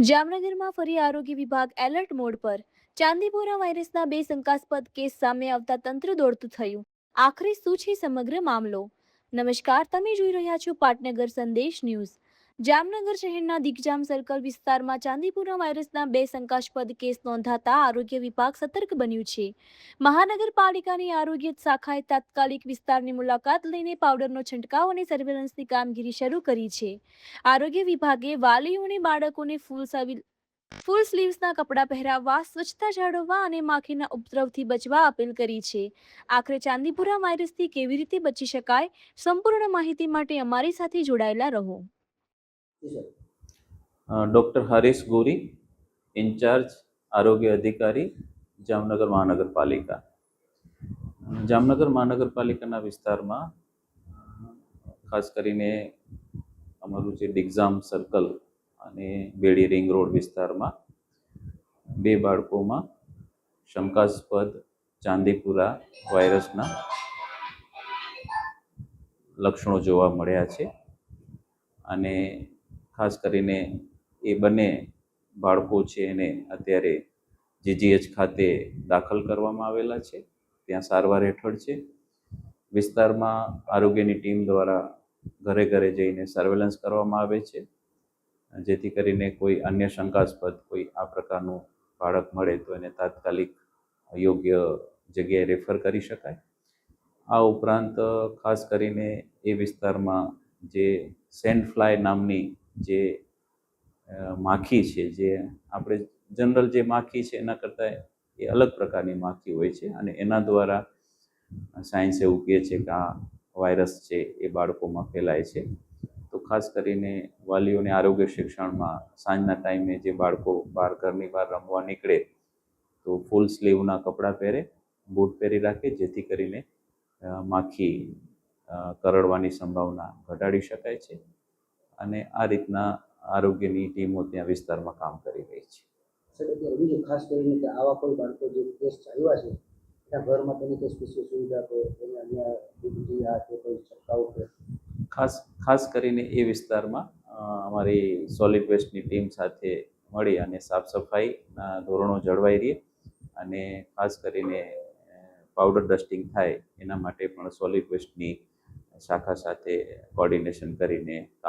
જામનગરમાં ફરી આરોગ્ય વિભાગ એલર્ટ મોડ પર. ચાંદીપુરા વાયરસના 2 શંકાસ્પદ કેસ સામે આવતા તંત્ર દોડતું થયું. આખરે શું છે સમગ્ર મામલો? નમસ્કાર, તમે જોઈ રહ્યા છો પાટનગર સંદેશ ન્યૂઝ. જામનગર શહેરના દિગ્જામ સર્કલ વિસ્તારમાં ચાંદીપુરા વાયરસના 2 શંકાસ્પદ કેસ નોંધાતા આરોગ્ય વિભાગ સતર્ક બન્યું છે. મહાનગરપાલિકાની આરોગ્ય શાખાએ તાત્કાલિક વિસ્તારની મુલાકાત લઈને પાવડરનો છંટકાવ અને સર્વેલન્સની કામગીરી શરૂ કરી છે. આરોગ્ય વિભાગે વાલીઓને બાળકોને ફૂલ સ્લીવ્સના કપડાં પહેરાવવા, સ્વચ્છતા જાળવવા અને માખીના ઉપદ્રવથી બચવા અપીલ કરી છે. આખરે ચાંદીપુરા વાયરસથી કેવી રીતે બચી શકાય? સંપૂર્ણ માહિતી માટે અમારી સાથે જોડાયેલા રહો. ડૉક્ટર હરીશ ગોરી, ઇન્ચાર્જ આરોગ્ય અધિકારી, જામનગર મહાનગરપાલિકા. જામનગર મહાનગરપાલિકાના વિસ્તારમાં ખાસ કરીને અમારું જે દિગ્જામ સર્કલ અને બેડી રિંગ રોડ વિસ્તારમાં 2 બાળકોમાં શંકાસ્પદ ચાંદીપુરા વાયરસના લક્ષણો જોવા મળ્યા છે અને ખાસ કરીને એ બંને બાળકો છે એને અત્યારે જીજીએચ ખાતે દાખલ કરવામાં આવેલા છે, ત્યાં સારવાર હેઠળ છે. વિસ્તારમાં આરોગ્યની ટીમ દ્વારા ઘરે ઘરે જઈને સર્વેલન્સ કરવામાં આવે છે, જેથી કરીને કોઈ અન્ય શંકાસ્પદ કોઈ આ પ્રકારનું બાળક મળે તો એને તાત્કાલિક યોગ્ય જગ્યાએ રેફર કરી શકાય. આ ઉપરાંત ખાસ કરીને એ વિસ્તારમાં જે સેન્ડ ફ્લાય નામની જે માખી છે, જે આપણે જનરલ જે માખી છે એના કરતાં એ અલગ પ્રકારની માખી હોય છે અને એના દ્વારા સાયન્સ એવું કહે છે કે આ વાયરસ છે એ બાળકોમાં ફેલાય છે. તો ખાસ કરીને વાલીઓને આરોગ્ય શિક્ષણમાં સાંજના ટાઈમે જે બાળકો ઘરની બહાર રમવા નીકળે તો ફૂલ સ્લીવના કપડાં પહેરે, બૂટ પહેરી રાખે, જેથી કરીને માખી કરડવાની સંભાવના ઘટાડી શકાય છે અને આ રીતના આરોગ્યની ટીમો ત્યાં વિસ્તારમાં કામ કરી રહી છે. સર, અત્યારે બીજું ખાસ કરીને કે આવા કોઈ બાળકો જે કેસ ચાલ્યા છે ત્યાં ઘરમાં તેની કોઈ સ્પેશિયલ સુવિધા તો એને અહીંયા બીજી આ કે કોઈ છંટકાવ કે ખાસ કરીને એ વિસ્તારમાં અમારી સોલિડ વેસ્ટની ટીમ સાથે મળી અને સાફ સફાઈના ધોરણો જળવાઈ રહે અને ખાસ કરીને પાવડર ડસ્ટિંગ થાય એના માટે પણ સોલિડ વેસ્ટની શાખા સાથે કોર્ડિનેશન કરીને